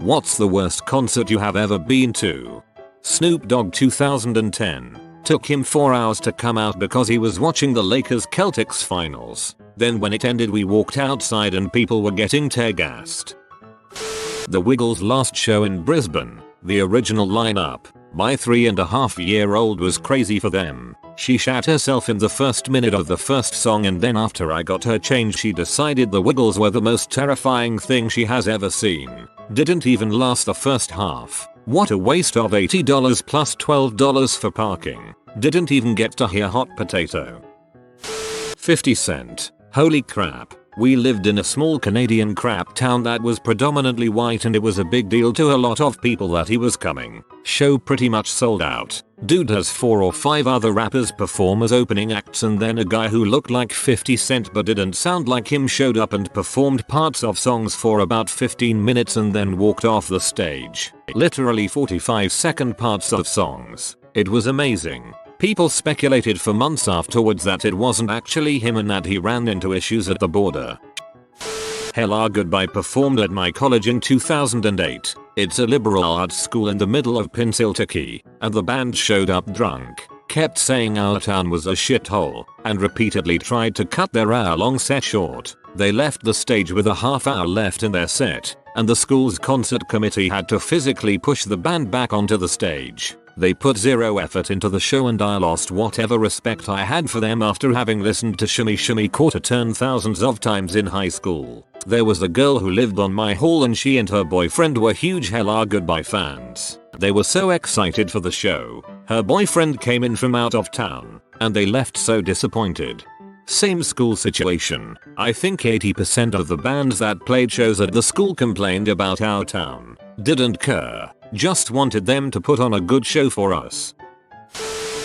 What's the worst concert you have ever been to? Snoop Dogg 2010. Took him 4 hours to come out because he was watching the Lakers Celtics finals. Then when it ended we walked outside and people were getting tear-gassed. The Wiggles' last show in Brisbane. The original lineup. My 3.5-year-old was crazy for them. She shat herself in the first minute of the first song, and then after I got her change she decided the Wiggles were the most terrifying thing she has ever seen. Didn't even last the first half. What a waste of $80 plus $12 for parking. Didn't even get to hear Hot Potato. 50 Cent. Holy crap. We lived in a small Canadian crap town that was predominantly white, and it was a big deal to a lot of people that he was coming. Show pretty much sold out. Dude has 4 or 5 other rappers perform as opening acts, and then a guy who looked like 50 Cent but didn't sound like him showed up and performed parts of songs for about 15 minutes and then walked off the stage. Literally 45-second parts of songs. It was amazing. People speculated for months afterwards that it wasn't actually him and that he ran into issues at the border. Hella Goodbye performed at my college in 2008. It's a liberal arts school in the middle of Pennsylvania, and the band showed up drunk, kept saying our town was a shithole, and repeatedly tried to cut their hour-long set short. They left the stage with a half hour left in their set, and the school's concert committee had to physically push the band back onto the stage. They put zero effort into the show, and I lost whatever respect I had for them after having listened to Shimmy Shimmy Quarter Turn thousands of times in high school. There was a girl who lived on my hall, and she and her boyfriend were huge Hella Goodbye fans. They were so excited for the show. Her boyfriend came in from out of town, and they left so disappointed. Same school situation. I think 80% of the bands that played shows at the school complained about our town. Didn't care. Just wanted them to put on a good show for us.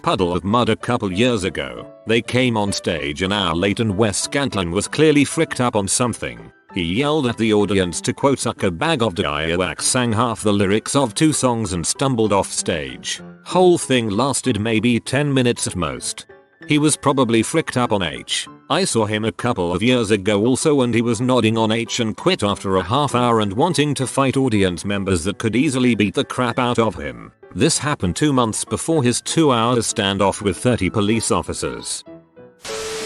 Puddle of Mud a couple years ago. They came on stage an hour late and Wes Scantlin was clearly fricked up on something. He yelled at the audience to quote "suck a bag of wax," sang half the lyrics of 2 songs and stumbled off stage. Whole thing lasted maybe 10 minutes at most. He was probably fricked up on H. I saw him a couple of years ago also, and he was nodding on H and quit after a half hour and wanting to fight audience members that could easily beat the crap out of him. This happened 2 months before his 2-hour standoff with 30 police officers.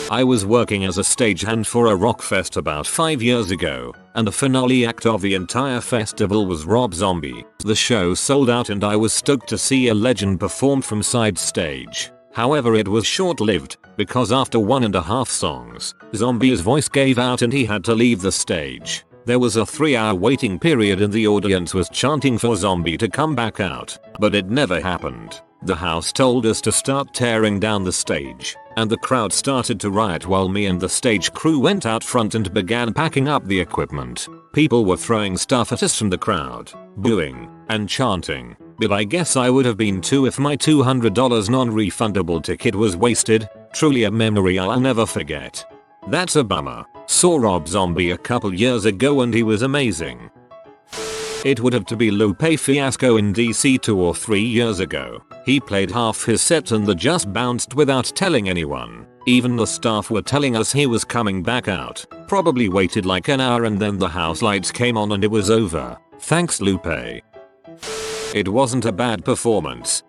I was working as a stagehand for a rock fest about 5 years ago, and the finale act of the entire festival was Rob Zombie. The show sold out and I was stoked to see a legend perform from side stage. However, it was short-lived, because after 1.5 songs, Zombie's voice gave out and he had to leave the stage. There was a 3-hour waiting period and the audience was chanting for Zombie to come back out, but it never happened. The house told us to start tearing down the stage, and the crowd started to riot while me and the stage crew went out front and began packing up the equipment. People were throwing stuff at us from the crowd, booing, and chanting. But I guess I would have been too if my $200 non-refundable ticket was wasted. Truly a memory I'll never forget. That's a bummer. Saw Rob Zombie a couple years ago and he was amazing. It would have to be Lupe Fiasco in DC 2 or 3 years ago. He played half his set and the just bounced without telling anyone. Even the staff were telling us he was coming back out. Probably waited like an hour and then the house lights came on and it was over. Thanks Lupe. It wasn't a bad performance.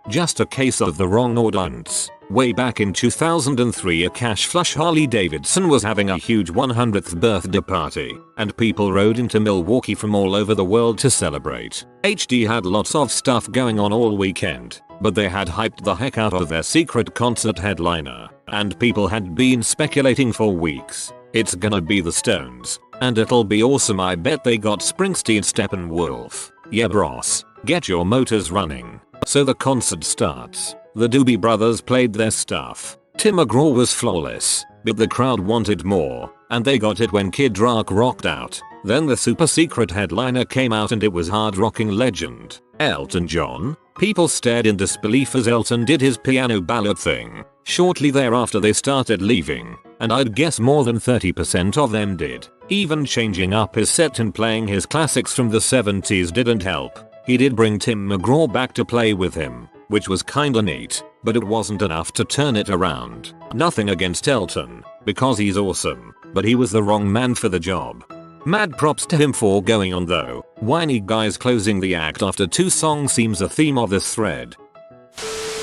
Just a case of the wrong audience. Way back in 2003, a cash flush Harley Davidson was having a huge 100th birthday party, and people rode into Milwaukee from all over the world to celebrate. HD had lots of stuff going on all weekend, but they had hyped the heck out of their secret concert headliner, and people had been speculating for weeks. It's gonna be the Stones, and it'll be awesome. I bet they got Springsteen, Steppenwolf. Yeah bros, get your motors running. So the concert starts. The Doobie Brothers played their stuff. Tim McGraw was flawless, but the crowd wanted more, and they got it when Kid Rock rocked out. Then the super secret headliner came out and it was hard rocking legend, Elton John. People stared in disbelief as Elton did his piano ballad thing. Shortly thereafter they started leaving, and I'd guess more than 30% of them did. Even changing up his set and playing his classics from the 70s didn't help. He did bring Tim McGraw back to play with him, which was kinda neat, but it wasn't enough to turn it around. Nothing against Elton, because he's awesome, but he was the wrong man for the job. Mad props to him for going on though. Whiny guys closing the act after 2 songs seems a theme of this thread.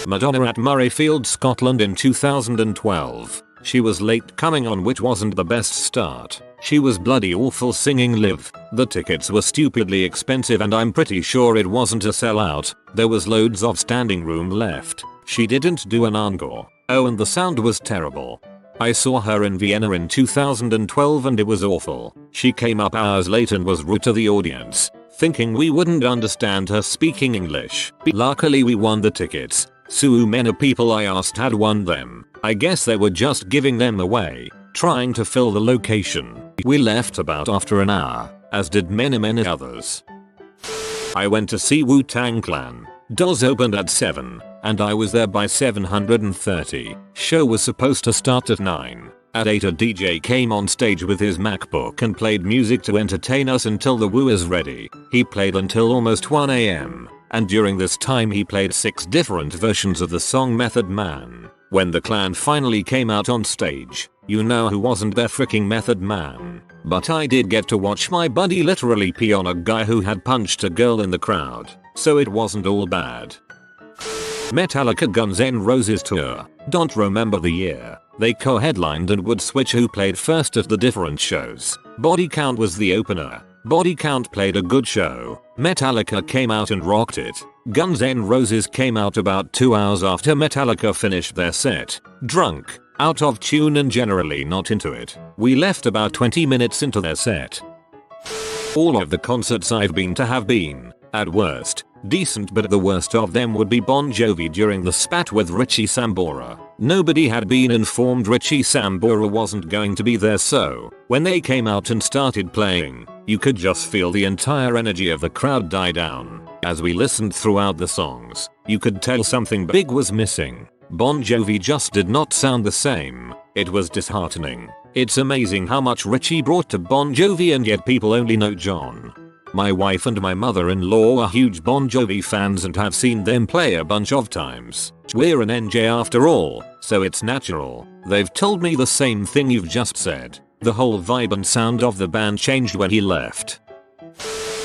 Madonna at Murrayfield, Scotland in 2012. She was late coming on, which wasn't the best start. She was bloody awful singing live. The tickets were stupidly expensive and I'm pretty sure it wasn't a sellout. There was loads of standing room left. She didn't do an encore. Oh, and the sound was terrible. I saw her in Vienna in 2012 and it was awful. She came up hours late and was rude to the audience, thinking we wouldn't understand her speaking English. Luckily we won the tickets. So many people I asked had won them. I guess they were just giving them away, trying to fill the location. We left about after an hour, as did many others. I went to see Wu-Tang Clan. Doors opened at 7, and I was there by 7:30. Show was supposed to start at 9. At 8 a DJ came on stage with his MacBook and played music to entertain us until the Wu is ready. He played until almost 1 AM, and during this time he played 6 different versions of the song Method Man. When the Clan finally came out on stage, you know who wasn't there? Freaking Method Man. But I did get to watch my buddy literally pee on a guy who had punched a girl in the crowd, so it wasn't all bad. Metallica Guns N' Roses tour. Don't remember the year. They co-headlined and would switch who played first at the different shows. Body Count was the opener. Body Count played a good show. Metallica came out and rocked it. Guns N' Roses came out about 2 hours after Metallica finished their set. Drunk, out of tune and generally not into it. We left about 20 minutes into their set. All of the concerts I've been to have been, at worst, decent, but the worst of them would be Bon Jovi during the spat with Richie Sambora. Nobody had been informed Richie Sambora wasn't going to be there, so when they came out and started playing, you could just feel the entire energy of the crowd die down. As we listened throughout the songs, you could tell something big was missing. Bon Jovi just did not sound the same. It was disheartening. It's amazing how much Richie brought to Bon Jovi and yet people only know John. My wife and my mother-in-law are huge Bon Jovi fans and have seen them play a bunch of times. We're an NJ after all, so it's natural. They've told me the same thing you've just said. The whole vibe and sound of the band changed when he left.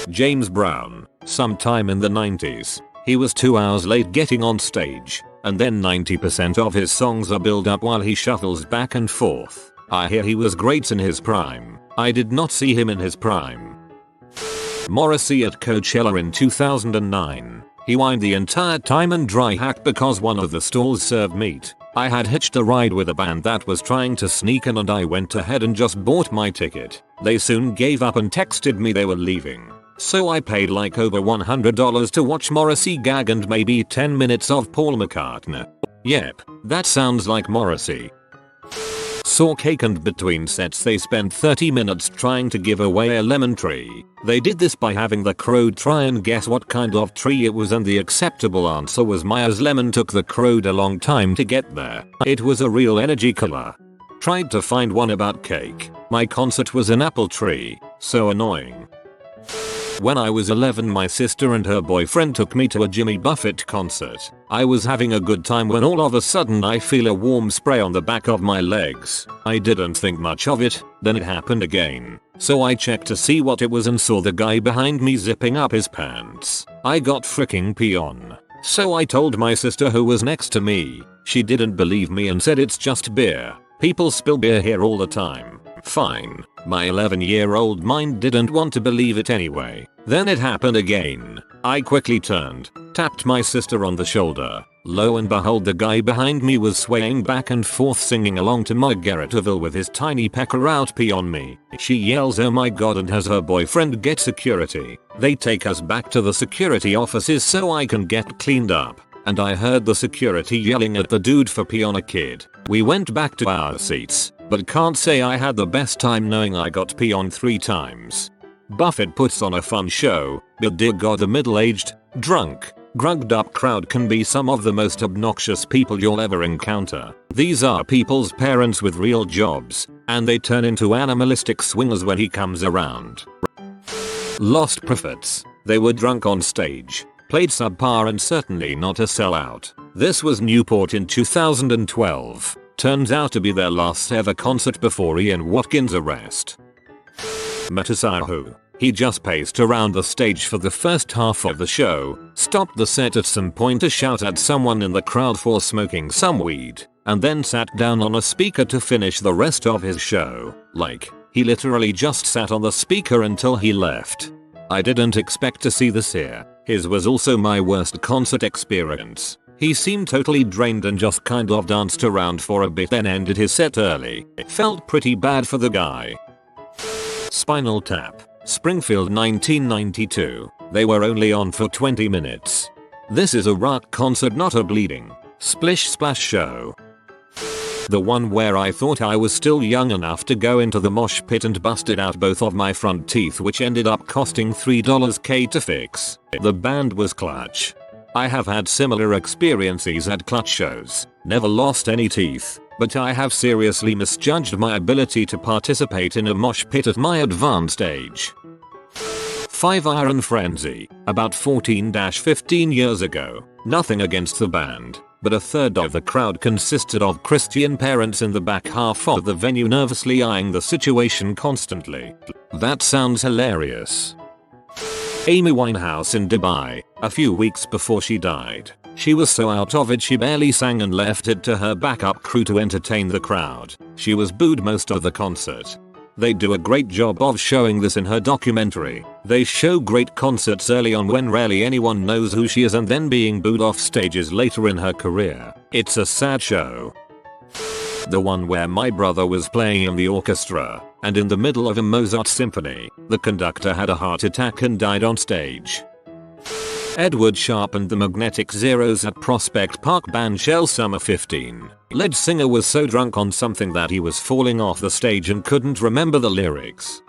James Brown. Sometime in the 90s. He was 2 hours late getting on stage, and then 90% of his songs are build up while he shuffles back and forth. I hear he was great in his prime. I did not see him in his prime. Morrissey at Coachella in 2009. He whined the entire time and dry hacked because one of the stalls served meat. I had hitched a ride with a band that was trying to sneak in and I went ahead and just bought my ticket. They soon gave up and texted me they were leaving. So I paid like over $100 to watch Morrissey gag and maybe 10 minutes of Paul McCartney. Yep, that sounds like Morrissey. Saw Cake and between sets they spent 30 minutes trying to give away a lemon tree. They did this by having the crowd try and guess what kind of tree it was and the acceptable answer was Myers lemon. Took the crowd a long time to get there. It was a real energy killer. Tried to find one about cake. My concert was an apple tree. So annoying. When I was 11 my sister and her boyfriend took me to a Jimmy Buffett concert. I was having a good time when all of a sudden I feel a warm spray on the back of my legs. I didn't think much of it, then it happened again. So I checked to see what it was and saw the guy behind me zipping up his pants. I got freaking pee on. So I told my sister who was next to me. She didn't believe me and said it's just beer. People spill beer here all the time. Fine. My 11-year-old mind didn't want to believe it anyway. Then it happened again. I quickly turned, tapped my sister on the shoulder. Lo and behold the guy behind me was swaying back and forth singing along to Margaritaville with his tiny pecker out pee on me. She yells oh my god and has her boyfriend get security. They take us back to the security offices so I can get cleaned up. And I heard the security yelling at the dude for pee on a kid. We went back to our seats, but can't say I had the best time knowing I got pee on 3 times. Buffett puts on a fun show, but dear god the middle-aged, drunk, grugged up crowd can be some of the most obnoxious people you'll ever encounter. These are people's parents with real jobs, and they turn into animalistic swingers when he comes around. Lost Prophets. They were drunk on stage. Played subpar and certainly not a sellout. This was Newport in 2012. Turns out to be their last ever concert before Ian Watkins' arrest. Matasahu. He just paced around the stage for the first half of the show, stopped the set at some point to shout at someone in the crowd for smoking some weed, and then sat down on a speaker to finish the rest of his show. Like, he literally just sat on the speaker until he left. I didn't expect to see this here. His was also my worst concert experience. He seemed totally drained and just kind of danced around for a bit then ended his set early. It felt pretty bad for the guy. Spinal Tap. Springfield 1992. They were only on for 20 minutes. This is a rock concert, not a bleeding, splish splash show. The one where I thought I was still young enough to go into the mosh pit and busted out both of my front teeth, which ended up costing $3k to fix. The band was Clutch. I have had similar experiences at Clutch shows, never lost any teeth, but I have seriously misjudged my ability to participate in a mosh pit at my advanced age. 5 Iron Frenzy. About 14-15 years ago. Nothing against the band, but a third of the crowd consisted of Christian parents in the back half of the venue nervously eyeing the situation constantly. That sounds hilarious. Amy Winehouse in Dubai. A few weeks before she died, she was so out of it she barely sang and left it to her backup crew to entertain the crowd. She was booed most of the concert. They do a great job of showing this in her documentary. They show great concerts early on when rarely anyone knows who she is, and then being booed off stages later in her career. It's a sad show. The one where my brother was playing in the orchestra, and in the middle of a Mozart symphony, the conductor had a heart attack and died on stage. Edward Sharpe and the Magnetic Zeros at Prospect Park band Shell Summer 15. Lead singer was so drunk on something that he was falling off the stage and couldn't remember the lyrics.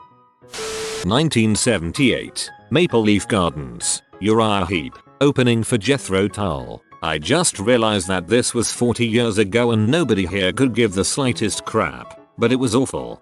1978. Maple Leaf Gardens. Uriah Heep. Opening for Jethro Tull. I just realized that this was 40 years ago and nobody here could give the slightest crap, but it was awful.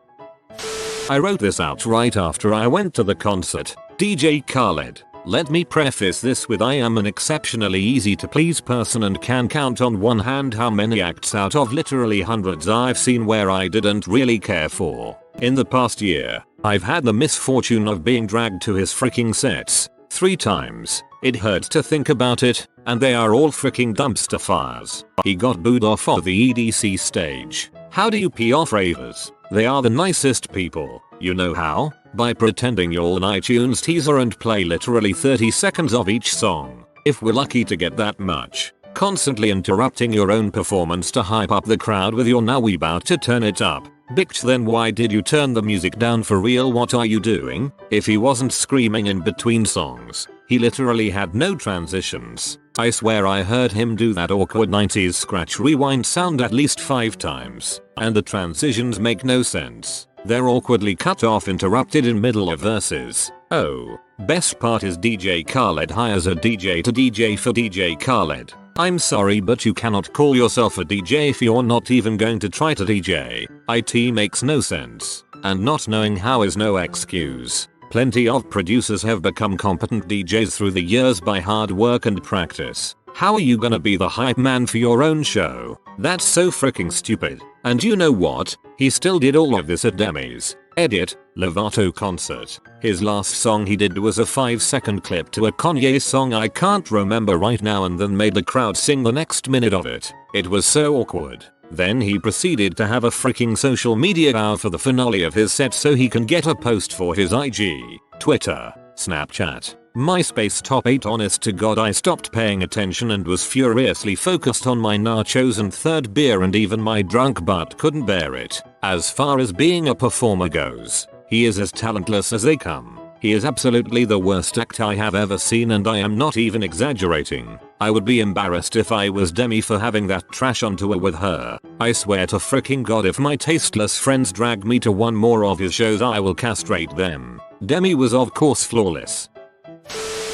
I wrote this out right after I went to the concert. DJ Khaled. Let me preface this with I am an exceptionally easy to please person and can count on one hand how many acts out of literally hundreds I've seen where I didn't really care for. In the past year, I've had the misfortune of being dragged to his freaking sets 3 times. It hurts to think about it, and they are all freaking dumpster fires. He got booed off of the EDC stage. How do you pee off ravers? They are the nicest people. You know how? By pretending you're an iTunes teaser and play literally 30 seconds of each song, if we're lucky to get that much. Constantly interrupting your own performance to hype up the crowd with your "now we bout to turn it up." Bitch, then why did you turn the music down for real? What are you doing? If he wasn't screaming in between songs, he literally had no transitions. I swear I heard him do that awkward 90s scratch rewind sound at least 5 times, and the transitions make no sense. They're awkwardly cut off, interrupted in middle of verses. Oh, best part is DJ Khaled hires a DJ to DJ for DJ Khaled. I'm sorry, but you cannot call yourself a DJ if you're not even going to try to DJ. IT makes no sense, and not knowing how is no excuse. Plenty of producers have become competent DJs through the years by hard work and practice. How are you gonna be the hype man for your own show? That's so freaking stupid. And you know what? He still did all of this at Demi's edit Lovato concert. His last song he did was a 5-second clip to a Kanye song I can't remember right now, and then made the crowd sing the next minute of it. It was so awkward. Then he proceeded to have a freaking social media hour for the finale of his set so he can get a post for his IG, Twitter, Snapchat, MySpace top 8. Honest to God, I stopped paying attention and was furiously focused on my nachos and third beer, and even my drunk butt couldn't bear it. As far as being a performer goes, he is as talentless as they come. He is absolutely the worst act I have ever seen, and I am not even exaggerating. I would be embarrassed if I was Demi for having that trash on tour with her. I swear to freaking God, if my tasteless friends drag me to one more of his shows, I will castrate them. Demi was of course flawless.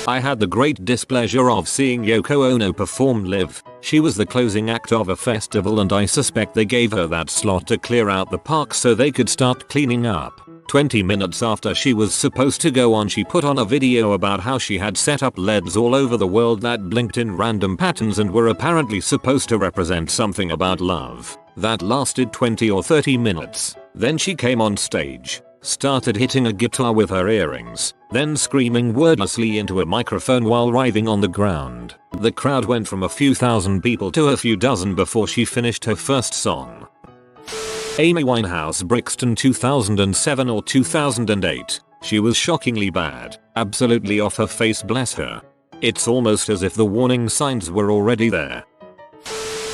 I had the great displeasure of seeing Yoko Ono perform live. She was the closing act of a festival, and I suspect they gave her that slot to clear out the park so they could start cleaning up. 20 minutes after she was supposed to go on, she put on a video about how she had set up LEDs all over the world that blinked in random patterns and were apparently supposed to represent something about love. That lasted 20 or 30 minutes. Then she came on stage, started hitting a guitar with her earrings, then screaming wordlessly into a microphone while writhing on the ground. The crowd went from a few thousand people to a few dozen before she finished her first song. Amy Winehouse, Brixton, 2007 or 2008. She was shockingly bad, absolutely off her face, bless her. It's almost as if the warning signs were already there.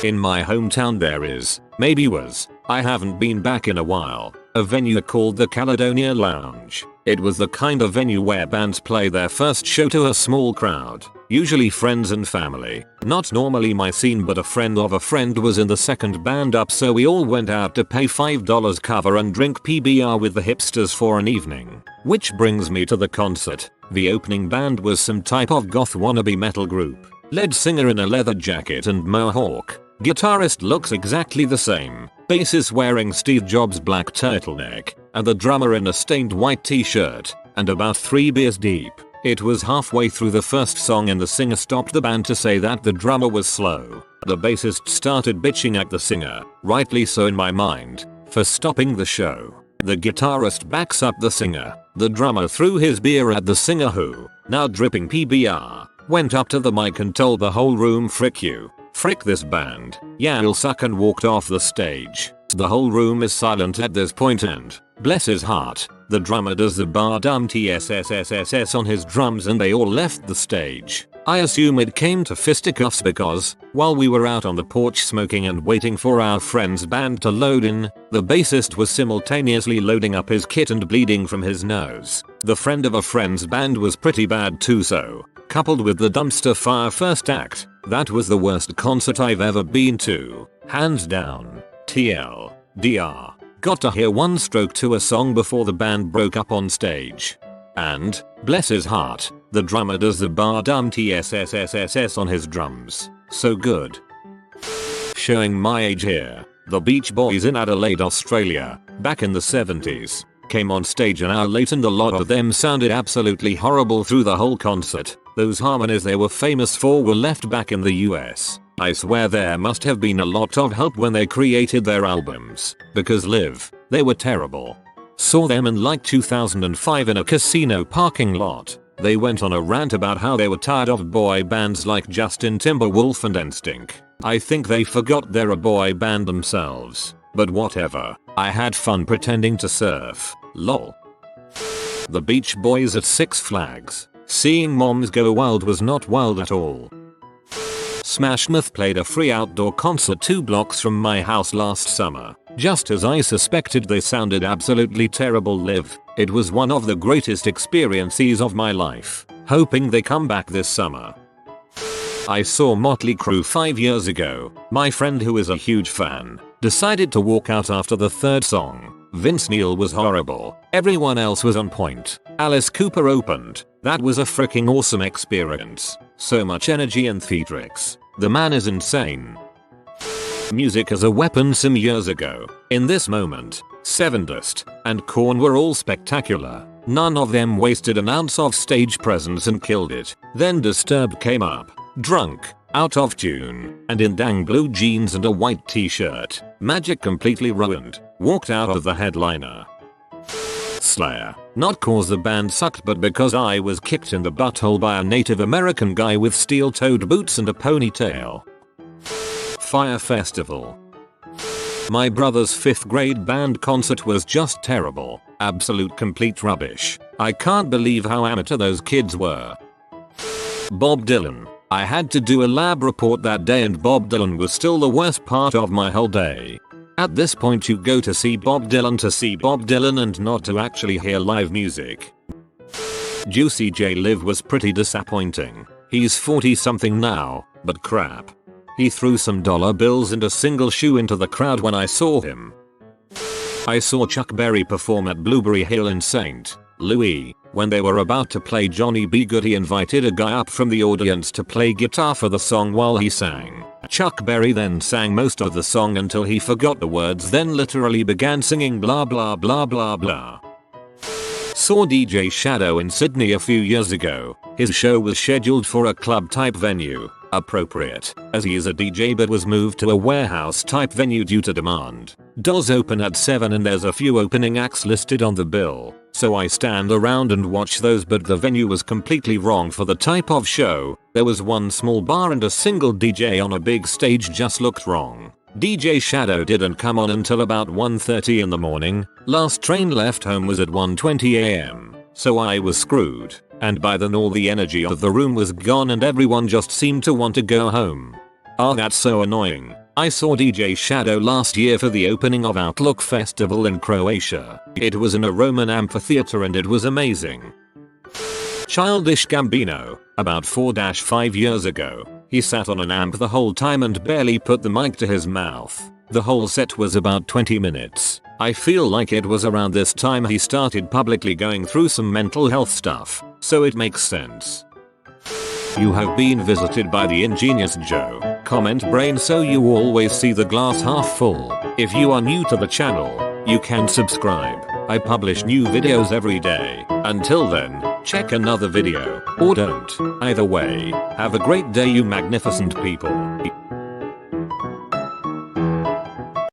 In my hometown there is, maybe was, I haven't been back in a while, a venue called the Caledonia Lounge. It was the kind of venue where bands play their first show to a small crowd, usually friends and family. Not normally my scene, but a friend of a friend was in the second band up, so we all went out to pay $5 cover and drink PBR with the hipsters for an evening. Which brings me to the concert. The opening band was some type of goth wannabe metal group. Lead singer in a leather jacket and mohawk. Guitarist looks exactly the same. Bassist wearing Steve Jobs' black turtleneck. And the drummer in a stained white t-shirt. And about 3 beers deep. It was halfway through the first song and the singer stopped the band to say that the drummer was slow. The bassist started bitching at the singer, rightly so in my mind, for stopping the show. The guitarist backs up the singer. The drummer threw his beer at the singer who, now dripping PBR, went up to the mic and told the whole room, "Frick you. Frick this band. Yeah, you'll suck," and walked off the stage. The whole room is silent at this point and, bless his heart, the drummer does the bar dum TSSSSS on his drums and they all left the stage. I assume it came to fisticuffs because, while we were out on the porch smoking and waiting for our friend's band to load in, the bassist was simultaneously loading up his kit and bleeding from his nose. The friend of a friend's band was pretty bad too, so, coupled with the dumpster fire first act, that was the worst concert I've ever been to. Hands down. TLDR. Got to hear one stroke to a song before the band broke up on stage. And, bless his heart, the drummer does the bar dum TSSSSS on his drums. So good. Showing my age here, the Beach Boys in Adelaide, Australia, back in the 70s, came on stage an hour late and a lot of them sounded absolutely horrible through the whole concert. Those harmonies they were famous for were left back in the US. I swear there must have been a lot of help when they created their albums, because live, they were terrible. Saw them in like 2005 in a casino parking lot. They went on a rant about how they were tired of boy bands like Justin Timberwolf and NSYNC. I think they forgot they're a boy band themselves. But whatever, I had fun pretending to surf, lol. The Beach Boys at Six Flags. Seeing moms go wild was not wild at all. Smash Mouth played a free outdoor concert 2 blocks from my house last summer. Just as I suspected, they sounded absolutely terrible live. It was one of the greatest experiences of my life. Hoping they come back this summer. I saw Motley Crue 5 years ago. My friend, who is a huge fan, decided to walk out after the 3rd song. Vince Neil was horrible. Everyone else was on point. Alice Cooper opened. That was a freaking awesome experience. So much energy and theatrics. The man is insane. Music as a Weapon some years ago. In this moment, Sevendust and Korn were all spectacular. None of them wasted an ounce of stage presence and killed it. Then Disturbed came up, drunk, out of tune, and in dang blue jeans and a white t-shirt. Magic completely ruined. Walked out of the headliner. Slayer. Not cause the band sucked, but because I was kicked in the butthole by a Native American guy with steel-toed boots and a ponytail. Fire Festival. My brother's 5th grade band concert was just terrible. Absolute complete rubbish. I can't believe how amateur those kids were. Bob Dylan. I had to do a lab report that day and Bob Dylan was still the worst part of my whole day. At this point you go to see Bob Dylan and not to actually hear live music. Juicy J Live was pretty disappointing. He's 40 something now, but crap. He threw some dollar bills and a single shoe into the crowd when I saw him. I saw Chuck Berry perform at Blueberry Hill in St. Louis. When they were about to play Johnny B. Good, he invited a guy up from the audience to play guitar for the song while he sang. Chuck Berry then sang most of the song until he forgot the words, then literally began singing blah blah blah blah blah. Saw DJ Shadow in Sydney a few years ago. His show was scheduled for a club type venue, appropriate, as he is a DJ, but was moved to a warehouse type venue due to demand. Doors open at 7 and there's a few opening acts listed on the bill, so I stand around and watch those, but the venue was completely wrong for the type of show. There was one small bar and a single DJ on a big stage just looked wrong. DJ Shadow didn't come on until about 1:30 in the morning. Last train left home was at 1:20 am, so I was screwed, and by then all the energy of the room was gone and everyone just seemed to want to go home. Ah, that's so annoying. I saw DJ Shadow last year for the opening of Outlook Festival in Croatia. It was in a Roman amphitheater and it was amazing. Childish Gambino, about 4-5 years ago, he sat on an amp the whole time and barely put the mic to his mouth. The whole set was about 20 minutes. I feel like it was around this time he started publicly going through some mental health stuff, so it makes sense. You have been visited by the ingenious Joe. Comment brain so you always see the glass half full. If you are new to the channel, you can subscribe. I publish new videos every day. Until then, check another video, or don't. Either way, have a great day you magnificent people.